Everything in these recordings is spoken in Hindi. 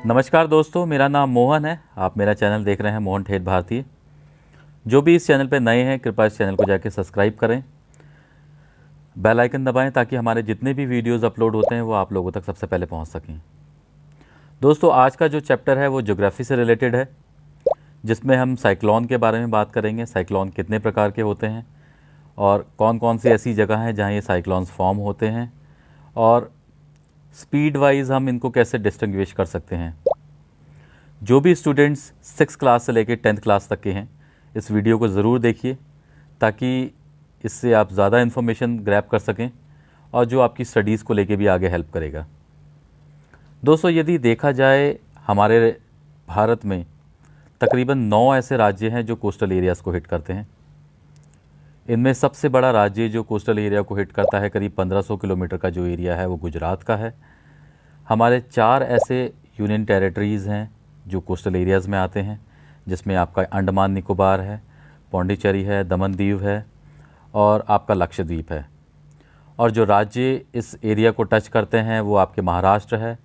नमस्कार दोस्तों, मेरा नाम मोहन है। आप मेरा चैनल देख रहे हैं मोहन ठेठ भारतीय। जो भी इस चैनल पर नए हैं कृपया इस चैनल को जाके सब्सक्राइब करें, बेल आइकन दबाएं ताकि हमारे जितने भी वीडियोस अपलोड होते हैं वो आप लोगों तक सबसे पहले पहुंच सकें। दोस्तों, आज का जो चैप्टर है वो ज्योग्राफी से रिलेटेड है, जिसमें हम साइक्लोन के बारे में बात करेंगे। साइक्लोन कितने प्रकार के होते हैं और कौन कौन सी ऐसी जगह हैं जहाँ ये साइक्लोन्स फॉर्म होते हैं और स्पीड वाइज हम इनको कैसे डिस्टिंग्विश कर सकते हैं। जो भी स्टूडेंट्स 6th क्लास से लेकर 10th क्लास तक के हैं इस वीडियो को ज़रूर देखिए, ताकि इससे आप ज़्यादा इन्फॉर्मेशन ग्रैब कर सकें और जो आपकी स्टडीज़ को लेके भी आगे हेल्प करेगा। दोस्तों, यदि देखा जाए हमारे भारत में तकरीबन 9 ऐसे राज्य हैं जो कोस्टल एरियाज़ को हिट करते हैं। इनमें सबसे बड़ा राज्य जो कोस्टल एरिया को हिट करता है, करीब 1500 किलोमीटर का जो एरिया है वो गुजरात का है। हमारे 4 ऐसे यूनियन टेरिटरीज़ हैं जो कोस्टल एरियाज़ में आते हैं, जिसमें आपका अंडमान निकोबार है, पौंडीचेरी है, दमन दीव है और आपका लक्षद्वीप है। और जो राज्य इस एरिया को टच करते हैं वो आपके महाराष्ट्र है,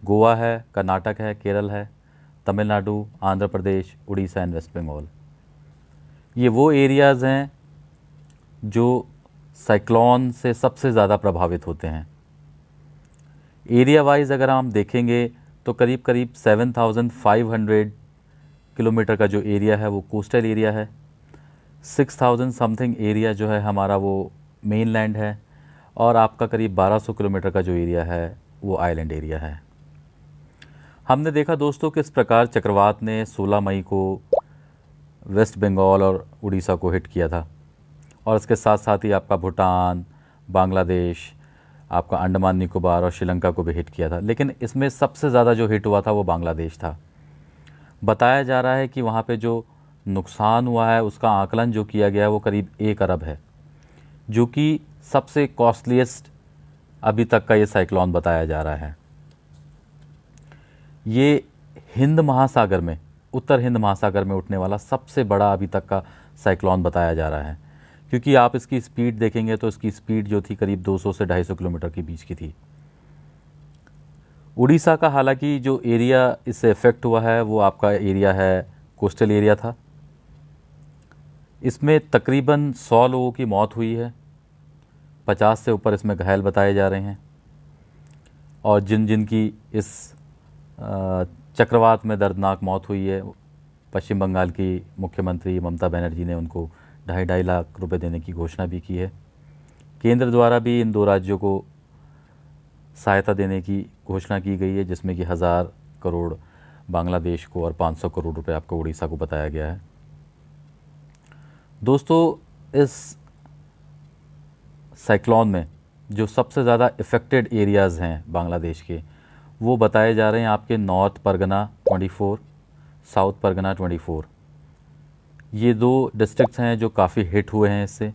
गोवा है, कर्नाटक है, केरल है, तमिलनाडु, आंध्र प्रदेश, उड़ीसा एंड वेस्ट बंगाल। ये वो एरियाज़ हैं जो साइक्लोन से सबसे ज़्यादा प्रभावित होते हैं। एरिया वाइज अगर हम देखेंगे तो करीब करीब 7500 किलोमीटर का जो एरिया है वो कोस्टल एरिया है। 6000 समथिंग एरिया जो है हमारा वो मेन लैंड है और आपका करीब 1200 किलोमीटर का जो एरिया है वो आइलैंड एरिया है। हमने देखा दोस्तों किस प्रकार चक्रवात ने 16 मई को वेस्ट बंगाल और उड़ीसा को हिट किया था और इसके साथ साथ ही आपका भूटान, बांग्लादेश, आपका अंडमान निकोबार और श्रीलंका को भी हिट किया था। लेकिन इसमें सबसे ज़्यादा जो हिट हुआ था वो बांग्लादेश था। बताया जा रहा है कि वहाँ पे जो नुकसान हुआ है उसका आकलन जो किया गया है वो करीब 1 अरब है, जो कि सबसे कॉस्टलीस्ट अभी तक का ये साइक्लोन बताया जा रहा है। ये हिंद महासागर में, उत्तर हिंद महासागर में उठने वाला सबसे बड़ा अभी तक का साइक्लोन बताया जा रहा है, क्योंकि आप इसकी स्पीड देखेंगे तो इसकी स्पीड जो थी करीब 200 से 250 किलोमीटर के बीच की थी। उड़ीसा का हालांकि जो एरिया इससे इफ़ेक्ट हुआ है वो आपका एरिया है, कोस्टल एरिया था। इसमें तकरीबन 100 लोगों की मौत हुई है, 50 से ऊपर इसमें घायल बताए जा रहे हैं और जिन जिन की इस चक्रवात में दर्दनाक मौत हुई है, पश्चिम बंगाल की मुख्यमंत्री ममता बनर्जी ने उनको 2.5 लाख रुपए देने की घोषणा भी की है। केंद्र द्वारा भी इन 2 राज्यों को सहायता देने की घोषणा की गई है, जिसमें कि 1000 करोड़ बांग्लादेश को और 500 करोड़ रुपए आपको उड़ीसा को बताया गया है। दोस्तों, इस साइक्लोन में जो सबसे ज़्यादा इफ़ेक्टेड एरियाज़ हैं बांग्लादेश के, वो बताए जा रहे हैं आपके नॉर्थ परगना 24, साउथ परगना 24। ये 2 डिस्ट्रिक्ट्स हैं जो काफ़ी हिट हुए हैं इससे,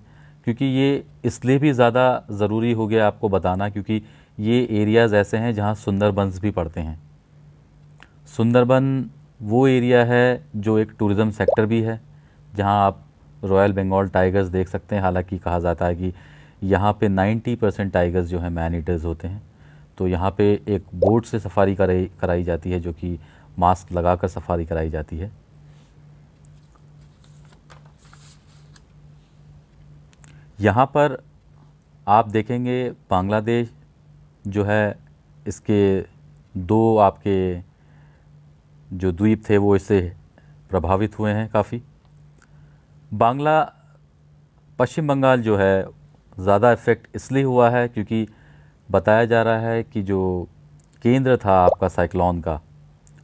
क्योंकि ये इसलिए भी ज़्यादा ज़रूरी हो गया आपको बताना क्योंकि ये एरियाज़ ऐसे हैं जहाँ सुंदरबन्स भी पड़ते हैं। सुंदरबन वो एरिया है जो एक टूरिज़्म सेक्टर भी है, जहाँ आप रॉयल बंगाल टाइगर्स देख सकते हैं। हालांकि कहा जाता है कि यहाँ पे 90% टाइगर्स जो हैं मैन ईटर्स होते हैं। तो यहाँ पे एक बोट से सफारी कराई जाती है, जो कि मास्क लगाकर सफारी कराई जाती है। यहाँ पर आप देखेंगे बांग्लादेश जो है, इसके 2 आपके जो द्वीप थे वो इससे प्रभावित हुए हैं काफ़ी। पश्चिम बंगाल जो है ज़्यादा इफ़ेक्ट इसलिए हुआ है क्योंकि बताया जा रहा है कि जो केंद्र था आपका साइक्लोन का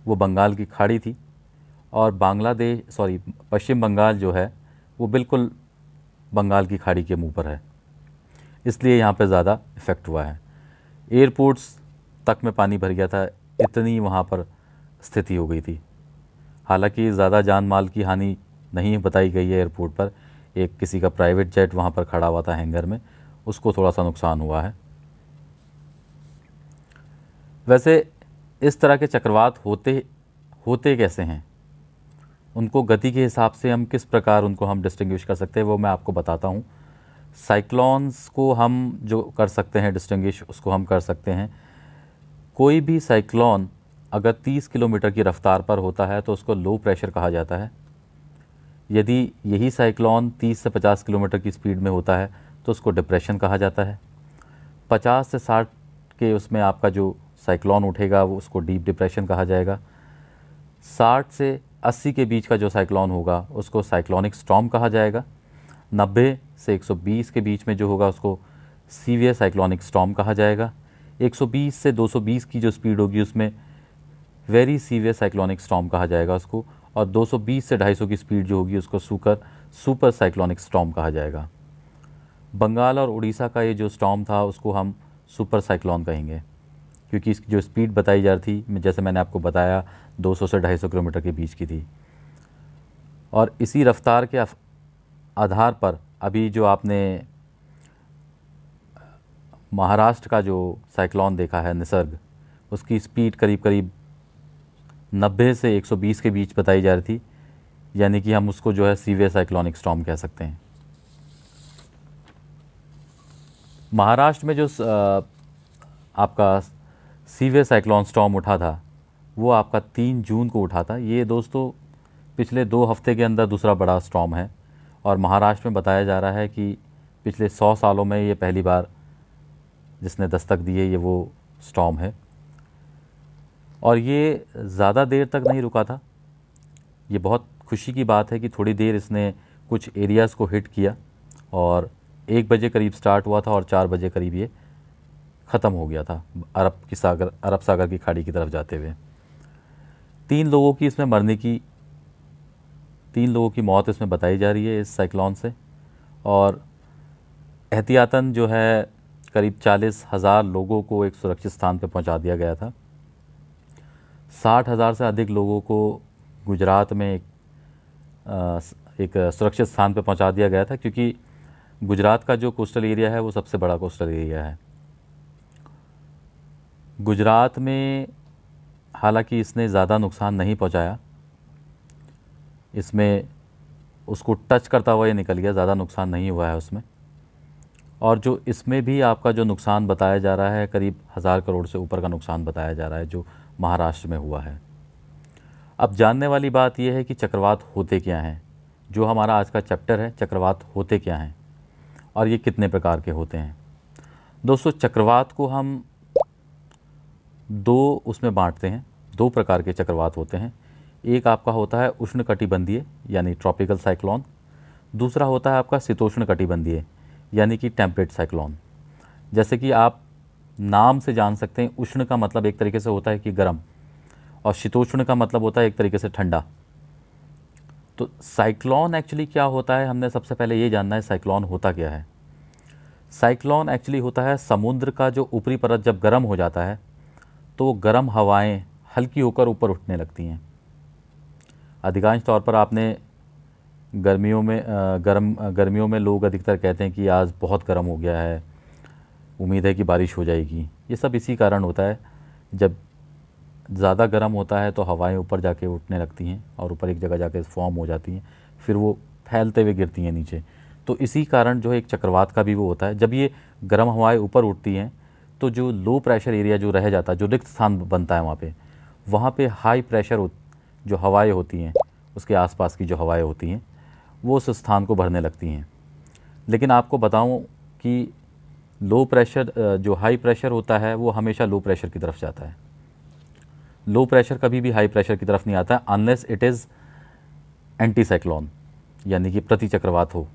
वो बंगाल की खाड़ी थी और पश्चिम बंगाल जो है वो बिल्कुल बंगाल की खाड़ी के मुंह पर है, इसलिए यहाँ पे ज़्यादा इफ़ेक्ट हुआ है। एयरपोर्ट्स तक में पानी भर गया था, इतनी वहाँ पर स्थिति हो गई थी। हालांकि ज़्यादा जान माल की हानि नहीं बताई गई है एयरपोर्ट पर। एक किसी का प्राइवेट जेट वहाँ पर खड़ा हुआ था हैंगर में, उसको थोड़ा सा नुकसान हुआ है। वैसे इस तरह के चक्रवात होते कैसे हैं, उनको गति के हिसाब से हम किस प्रकार उनको हम डिस्टिंग्विश कर सकते हैं वो मैं आपको बताता हूँ। साइक्लोन्स को हम जो कर सकते हैं डिस्टिंग्विश, उसको हम कर सकते हैं, कोई भी साइक्लोन अगर 30 किलोमीटर की रफ्तार पर होता है तो उसको लो प्रेशर कहा जाता है। यदि यही साइक्लोन 30 से 50 किलोमीटर की स्पीड में होता है तो उसको डिप्रेशन कहा जाता है। 50 से 60 के उसमें आपका जो साइक्लोन उठेगा वो उसको डीप डिप्रेशन कहा जाएगा। 60 से 80 के बीच का जो साइक्लोन होगा उसको साइक्लोनिक स्टॉर्म कहा जाएगा। 90 से 120 के बीच में जो होगा उसको सीवियर साइक्लोनिक स्टॉर्म कहा जाएगा। 120 से 220 की जो स्पीड होगी उसमें वेरी सीवियर साइक्लोनिक स्टॉर्म कहा जाएगा उसको, और 220 से 250 की स्पीड जो होगी उसको सुपर साइक्लोनिक स्टॉर्म कहा जाएगा। बंगाल और उड़ीसा का ये जो स्टॉर्म था उसको हम सुपर साइक्लोन कहेंगे, क्योंकि इसकी जो स्पीड बताई जा रही थी, जैसे मैंने आपको बताया, 200 से 250 किलोमीटर के बीच की थी। और इसी रफ्तार के आधार पर अभी जो आपने महाराष्ट्र का जो साइक्लोन देखा है निसर्ग, उसकी स्पीड करीब करीब 90 से 120 के बीच बताई जा रही थी, यानी कि हम उसको जो है सीवियर साइक्लोनिक स्टॉर्म कह सकते हैं। महाराष्ट्र में जो आपका सीवियर साइक्लोन स्टॉर्म उठा था वो आपका 3 जून को उठा था। ये दोस्तों पिछले 2 हफ्ते के अंदर दूसरा बड़ा स्टॉर्म है, और महाराष्ट्र में बताया जा रहा है कि पिछले 100 सालों में ये पहली बार जिसने दस्तक दी है ये वो स्टॉर्म है। और ये ज़्यादा देर तक नहीं रुका था। ये बहुत खुशी की बात है कि थोड़ी देर इसने कुछ एरियाज़ को हिट किया, और 1 बजे करीब स्टार्ट हुआ था और 4 बजे करीब ये ख़त्म हो गया था अरब सागर की खाड़ी की तरफ जाते हुए। 3 लोगों की मौत इसमें बताई जा रही है इस साइक्लोन से, और एहतियातन जो है करीब 40,000 लोगों को एक सुरक्षित स्थान पर पहुंचा दिया गया था। 60,000 से अधिक लोगों को गुजरात में एक सुरक्षित स्थान पर पहुंचा दिया गया था, क्योंकि गुजरात का जो कोस्टल एरिया है वो सबसे बड़ा कोस्टल एरिया है। गुजरात में हालांकि इसने ज़्यादा नुकसान नहीं पहुंचाया, इसमें उसको टच करता हुआ ये निकल गया, ज़्यादा नुकसान नहीं हुआ है उसमें। और जो इसमें भी आपका जो नुकसान बताया जा रहा है करीब 1000 करोड़ से ऊपर का नुकसान बताया जा रहा है जो महाराष्ट्र में हुआ है। अब जानने वाली बात यह है कि चक्रवात होते क्या हैं। जो हमारा आज का चैप्टर है, चक्रवात होते क्या हैं और ये कितने प्रकार के होते हैं। दोस्तों चक्रवात को हम 2 उसमें बांटते हैं। 2 प्रकार के चक्रवात होते हैं। एक आपका होता है उष्णकटिबंधीय यानी ट्रॉपिकल साइक्लोन, दूसरा होता है आपका शीतोष्णकटिबंधीय यानी कि टेम्परेट साइक्लोन। जैसे कि आप नाम से जान सकते हैं, उष्ण का मतलब एक तरीके से होता है कि गर्म, और शीतोष्ण का मतलब होता है एक तरीके से ठंडा। तो साइक्लोन एक्चुअली क्या होता है, हमने सबसे पहले ये जानना है साइक्लोन होता क्या है। साइक्लोन एक्चुअली होता है समुद्र का जो ऊपरी परत जब गर्म हो जाता है तो वो गर्म हवाएं हल्की होकर ऊपर उठने लगती हैं। अधिकांश तौर पर आपने गर्मियों में लोग अधिकतर कहते हैं कि आज बहुत गर्म हो गया है, उम्मीद है कि बारिश हो जाएगी। ये सब इसी कारण होता है, जब ज़्यादा गर्म होता है तो हवाएं ऊपर जाके उठने लगती हैं और ऊपर एक जगह जाके फॉर्म हो जाती हैं, फिर वो फैलते हुए गिरती हैं नीचे। तो इसी कारण जो है एक चक्रवात का भी वो होता है। जब ये गर्म हवाएं ऊपर उठती हैं तो जो लो प्रेशर एरिया जो रह जाता है, जो रिक्त स्थान बनता है वहाँ पे हाई प्रेशर जो हवाएं होती हैं, उसके आसपास की जो हवाएं होती हैं वो उस स्थान को भरने लगती हैं। लेकिन आपको बताऊं कि लो प्रेशर जो हाई प्रेशर होता है वो हमेशा लो प्रेशर की तरफ जाता है। लो प्रेशर कभी भी हाई प्रेशर की तरफ नहीं आता है, unless it is anti cyclone यानी कि प्रति चक्रवात हो।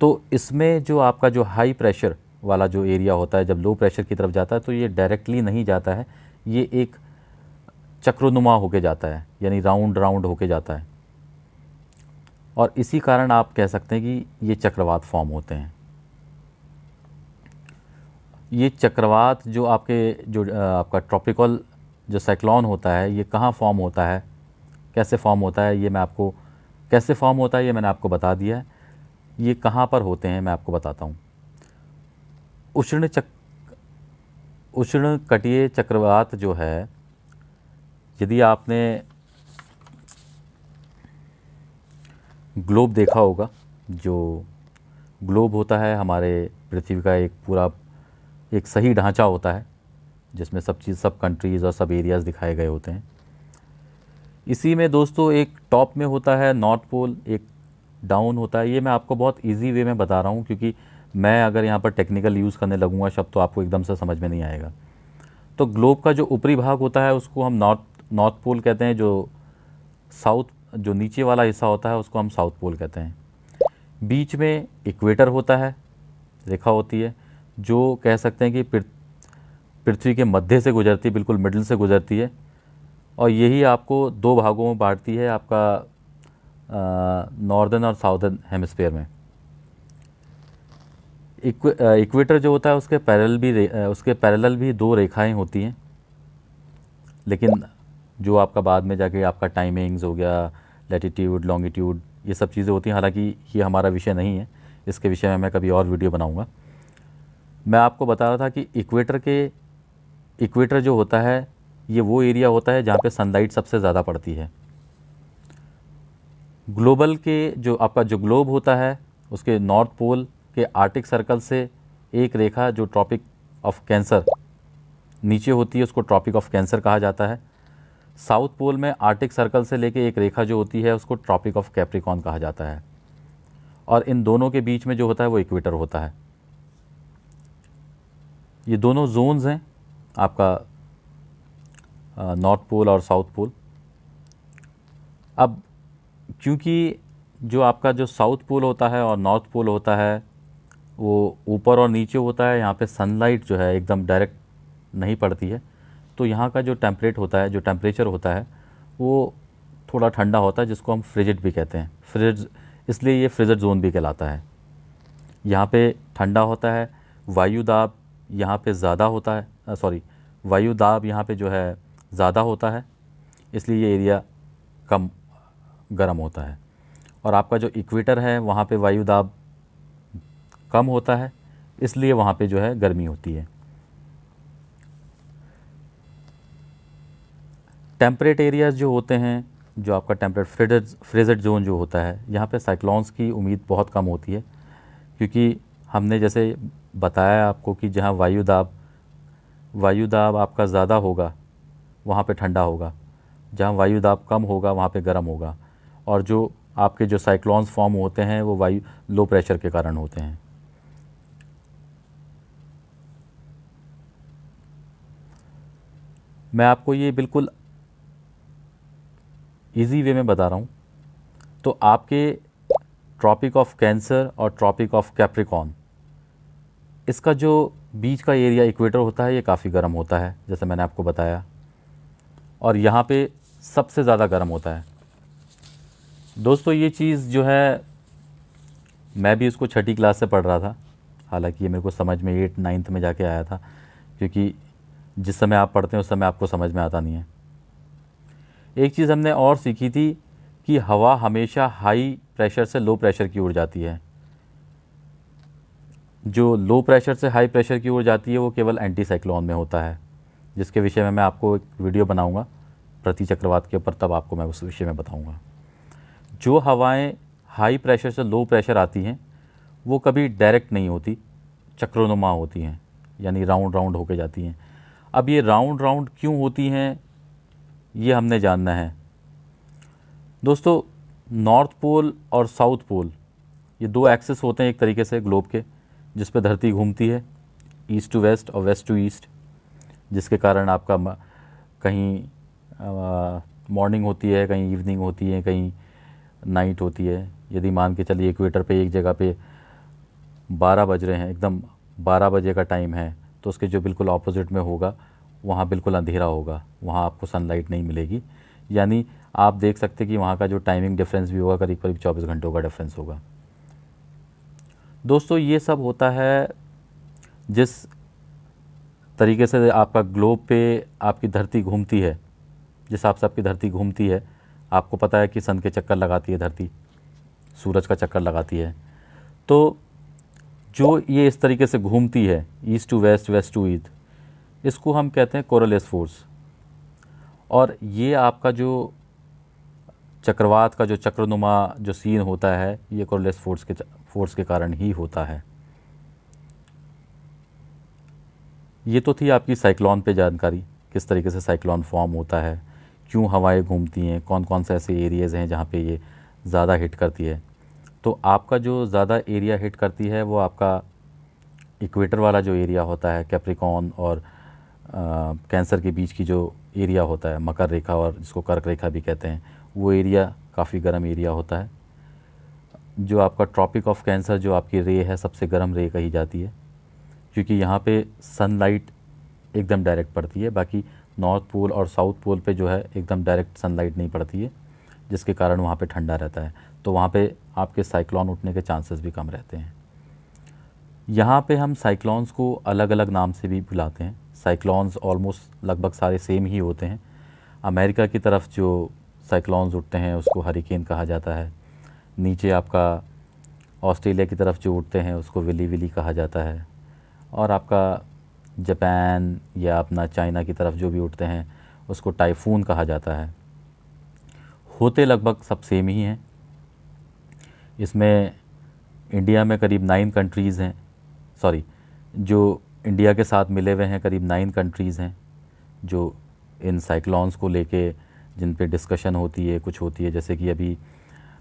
तो इसमें जो आपका जो हाई प्रेशर वाला जो एरिया होता है, जब लो प्रेशर की तरफ जाता है तो ये डायरेक्टली नहीं जाता है, ये एक चक्रोनुमा होके जाता है, यानी राउंड राउंड होके जाता है। और इसी कारण आप कह सकते हैं कि ये चक्रवात फॉर्म होते हैं। ये चक्रवात जो आपका ट्रॉपिकल जो साइक्लोन होता है, ये कहाँ फॉर्म होता है, कैसे फॉर्म होता है, ये मैं आपको कैसे फॉर्म होता है ये मैंने आपको बता दिया है। ये कहाँ पर होते हैं मैं आपको बताता हूँ। उष्णकटीय चक्रवात जो है, यदि आपने ग्लोब देखा होगा, जो ग्लोब होता है हमारे पृथ्वी का एक पूरा एक सही ढांचा होता है जिसमें सब कंट्रीज़ और सब एरियाज़ दिखाए गए होते हैं। इसी में दोस्तों एक टॉप में होता है नॉर्थ पोल, एक डाउन होता है। ये मैं आपको बहुत इजी वे में बता रहा हूँ क्योंकि मैं अगर यहाँ पर टेक्निकल यूज़ करने लगूँगा शब्द तो आपको एकदम से समझ में नहीं आएगा। तो ग्लोब का जो ऊपरी भाग होता है उसको हम नॉर्थ पोल कहते हैं, जो जो नीचे वाला हिस्सा होता है उसको हम साउथ पोल कहते हैं। बीच में इक्वेटर होता है, रेखा होती है जो कह सकते हैं कि पृथ्वी के मध्य से गुजरती है, बिल्कुल मिडिल से गुजरती है, और यही आपको दो भागों में बांटती है आपका नॉर्दर्न और साउदर्न हेमिस्फीयर में। इक्वेटर जो होता है उसके पैरेलल भी दो रेखाएं होती हैं, लेकिन जो आपका बाद में जाके आपका टाइमिंग्स हो गया, लैटिट्यूड, लॉन्गिट्यूड, ये सब चीज़ें होती हैं। हालांकि ये हमारा विषय नहीं है, इसके विषय में मैं कभी और वीडियो बनाऊंगा। मैं आपको बता रहा था कि इक्वेटर जो होता है ये वो एरिया होता है जहाँ पे सनलाइट सबसे ज़्यादा पड़ती है। ग्लोबल के जो आपका जो ग्लोब होता है उसके नॉर्थ पोल के आर्टिक सर्कल से एक रेखा जो ट्रॉपिक ऑफ कैंसर नीचे होती है उसको ट्रॉपिक ऑफ कैंसर कहा जाता है। साउथ पोल में आर्टिक सर्कल से लेके एक रेखा जो होती है उसको ट्रॉपिक ऑफ कैप्रिकॉर्न कहा जाता है, और इन दोनों के बीच में जो होता है वो इक्वेटर होता है। ये दोनों जोन्स हैं आपका नॉर्थ पोल और साउथ पोल। अब क्योंकि जो आपका जो साउथ पोल होता है और नॉर्थ पोल होता है वो ऊपर और नीचे होता है, यहाँ पे सनलाइट जो है एकदम डायरेक्ट नहीं पड़ती है, तो यहाँ का जो टेम्परेचर होता है वो थोड़ा ठंडा होता है, जिसको हम फ्रिजिड भी कहते हैं। इसलिए ये फ्रिजिड जोन भी कहलाता है। यहाँ पे ठंडा होता है, वायु दाब यहाँ पे ज़्यादा होता है, वायु दाब यहाँ पे जो है ज़्यादा होता है, इसलिए ये एरिया कम गर्म होता है। और आपका जो इक्वेटर है वहाँ पे वायु दाब कम होता है, इसलिए वहाँ पे जो है गर्मी होती है। टेम्परेट एरियाज़ जो होते हैं, जो आपका टेम्परेट फ्रिजिड जोन जो होता है, यहाँ पे साइक्लोन्स की उम्मीद बहुत कम होती है, क्योंकि हमने जैसे बताया आपको कि जहाँ वायु दाब आपका ज़्यादा होगा वहाँ पे ठंडा होगा, जहाँ वायु दाब कम होगा वहाँ पे गर्म होगा, और जो आपके जो साइक्लोन्स फॉर्म होते हैं वो लो प्रेशर के कारण होते हैं। मैं आपको ये बिल्कुल इजी वे में बता रहा हूँ। तो आपके ट्रॉपिक ऑफ कैंसर और ट्रॉपिक ऑफ कैप्रिकॉर्न, इसका जो बीच का एरिया इक्वेटर होता है ये काफ़ी गर्म होता है, जैसे मैंने आपको बताया, और यहाँ पे सबसे ज़्यादा गर्म होता है। दोस्तों ये चीज़ जो है मैं भी इसको छठी क्लास से पढ़ रहा था, हालांकि ये मेरे को समझ में 8-9 में जाके आया था, क्योंकि जिस समय आप पढ़ते हैं उस समय आपको समझ में आता नहीं है। एक चीज़ हमने और सीखी थी कि हवा हमेशा हाई प्रेशर से लो प्रेशर की ओर जाती है। जो लो प्रेशर से हाई प्रेशर की ओर जाती है वो केवल एंटी साइक्लोन में होता है, जिसके विषय में मैं आपको एक वीडियो बनाऊंगा प्रति चक्रवात के ऊपर, तब आपको मैं उस विषय में बताऊंगा। जो हवाएं हाई प्रेशर से लो प्रेशर आती हैं वो कभी डायरेक्ट नहीं होती, चक्रोनुमा होती हैं, यानी राउंड राउंड होके जाती हैं। अब ये राउंड राउंड क्यों होती हैं ये हमने जानना है। दोस्तों नॉर्थ पोल और साउथ पोल ये दो एक्सिस होते हैं एक तरीके से ग्लोब के, जिस पे धरती घूमती है ईस्ट टू वेस्ट और वेस्ट टू ईस्ट, जिसके कारण आपका कहीं मॉर्निंग होती है, कहीं इवनिंग होती है, कहीं नाइट होती है। यदि मान के चलिए इक्वेटर पे एक जगह पे 12 बज रहे हैं, एकदम 12 बजे का टाइम है, तो उसके जो बिल्कुल ऑपोजिट में होगा वहाँ बिल्कुल अंधेरा होगा, वहाँ आपको सनलाइट नहीं मिलेगी। यानी आप देख सकते कि वहाँ का जो टाइमिंग डिफरेंस भी होगा करीब करीब 24 घंटों का डिफरेंस होगा। दोस्तों ये सब होता है जिस तरीके से आपका ग्लोब पे आपकी धरती घूमती है, जिस हिसाब से आपकी धरती घूमती है, आपको पता है कि सन के चक्कर लगाती है धरती, सूरज का चक्कर लगाती है। तो जो ये इस तरीके से घूमती है east to west, west to east, इसको हम कहते हैं कोरोलिस फोर्स। और ये आपका जो चक्रवात का जो चक्रनुमा जो सीन होता है ये कोरोलिस फोर्स के कारण ही होता है। ये तो थी आपकी साइक्लोन पे जानकारी, किस तरीके से साइक्लोन फॉर्म होता है, क्यों हवाएं घूमती हैं, कौन कौन से ऐसे एरियाज़ हैं जहाँ पे ये ज़्यादा हिट करती है। तो आपका जो ज़्यादा एरिया हिट करती है वो आपका इक्वेटर वाला जो एरिया होता है, कैप्रिकॉर्न और कैंसर के बीच की जो एरिया होता है, मकर रेखा और जिसको कर्क रेखा भी कहते हैं, वो एरिया काफ़ी गर्म एरिया होता है। जो आपका ट्रॉपिक ऑफ कैंसर जो आपकी रे है, सबसे गर्म रे कही जाती है, क्योंकि यहाँ पे सनलाइट एकदम डायरेक्ट पड़ती है। बाकी नॉर्थ पोल और साउथ पोल पे जो है एकदम डायरेक्ट सनलाइट नहीं पड़ती है, जिसके कारण वहाँ पे ठंडा रहता है। तो वहाँ पे आपके साइक्लोन उठने के चांसेस भी कम रहते हैं। यहाँ पे हम साइक्लोन्स को अलग अलग नाम से भी बुलाते हैं। साइक्लोन्स ऑलमोस्ट लगभग सारे सेम ही होते हैं। अमेरिका की तरफ जो साइक्लोन्स उठते हैं उसको हरिकेन कहा जाता है। नीचे आपका ऑस्ट्रेलिया की तरफ जो उठते हैं उसको विली विली कहा जाता है। और आपका जापान या अपना चाइना की तरफ जो भी उठते हैं उसको टाइफून कहा जाता है। होते लगभग सब सेम ही हैं। इसमें इंडिया में करीब 9 कंट्रीज़ हैं, जो इंडिया के साथ मिले हुए हैं करीब 9 कंट्रीज़ हैं जो इन साइक्लोन्स को लेके जिन पे डिस्कशन होती है, कुछ होती है। जैसे कि अभी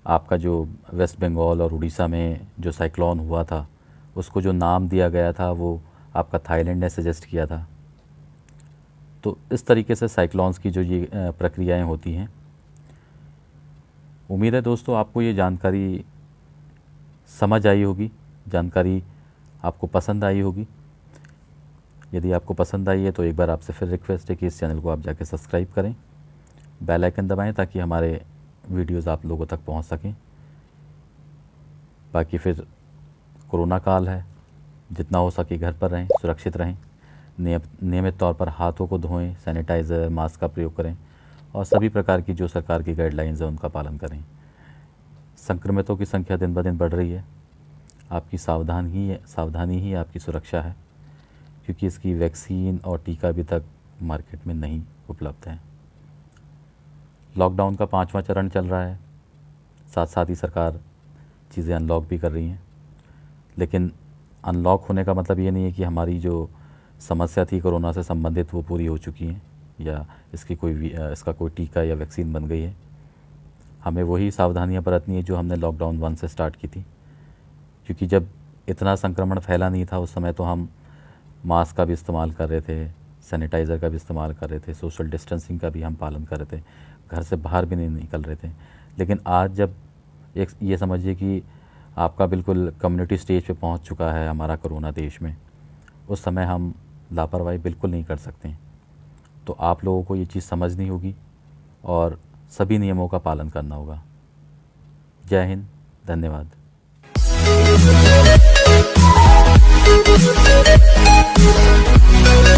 आपका जो वेस्ट बंगाल और उड़ीसा में जो साइक्लोन हुआ था, उसको जो नाम दिया गया था वो आपका थाईलैंड ने सजेस्ट किया था। तो इस तरीके से साइक्लोन्स की जो ये प्रक्रियाएं होती हैं। उम्मीद है दोस्तों आपको ये जानकारी समझ आई होगी, जानकारी आपको पसंद आई होगी। यदि आपको पसंद आई है तो एक बार आपसे फिर रिक्वेस्ट है कि इस चैनल को आप जाके सब्सक्राइब करें, बेल आइकन दबाएं ताकि हमारे वीडियोस आप लोगों तक पहुंच सकें। बाकी फिर कोरोना काल है, जितना हो सके घर पर रहें, सुरक्षित रहें, नियमित तौर पर हाथों को धोएं, सैनिटाइज़र मास्क का प्रयोग करें और सभी प्रकार की जो सरकार की गाइडलाइंस है उनका पालन करें। संक्रमितों की संख्या दिन ब दिन बढ़ रही है। आपकी सावधानी ही आपकी सुरक्षा है, क्योंकि इसकी वैक्सीन और टीका अभी तक मार्केट में नहीं उपलब्ध है। लॉकडाउन का 5वां चरण चल रहा है, साथ साथ ही सरकार चीज़ें अनलॉक भी कर रही हैं। लेकिन अनलॉक होने का मतलब ये नहीं है कि हमारी जो समस्या थी कोरोना से संबंधित वो पूरी हो चुकी हैं या इसका कोई टीका या वैक्सीन बन गई है। हमें वही सावधानियां बरतनी है जो हमने लॉकडाउन 1 से स्टार्ट की थी, क्योंकि जब इतना संक्रमण फैला नहीं था उस समय तो हम मास्क का भी इस्तेमाल कर रहे थे, सैनिटाइज़र का भी इस्तेमाल कर रहे थे, सोशल डिस्टेंसिंग का भी हम पालन कर रहे थे, घर से बाहर भी नहीं निकल रहे थे। लेकिन आज जब ये समझिए कि आपका बिल्कुल कम्युनिटी स्टेज पे पहुंच चुका है हमारा कोरोना देश में, उस समय हम लापरवाही बिल्कुल नहीं कर सकते। तो आप लोगों को ये चीज़ समझनी होगी और सभी नियमों का पालन करना होगा। जय हिंद, धन्यवाद। We'll be right back.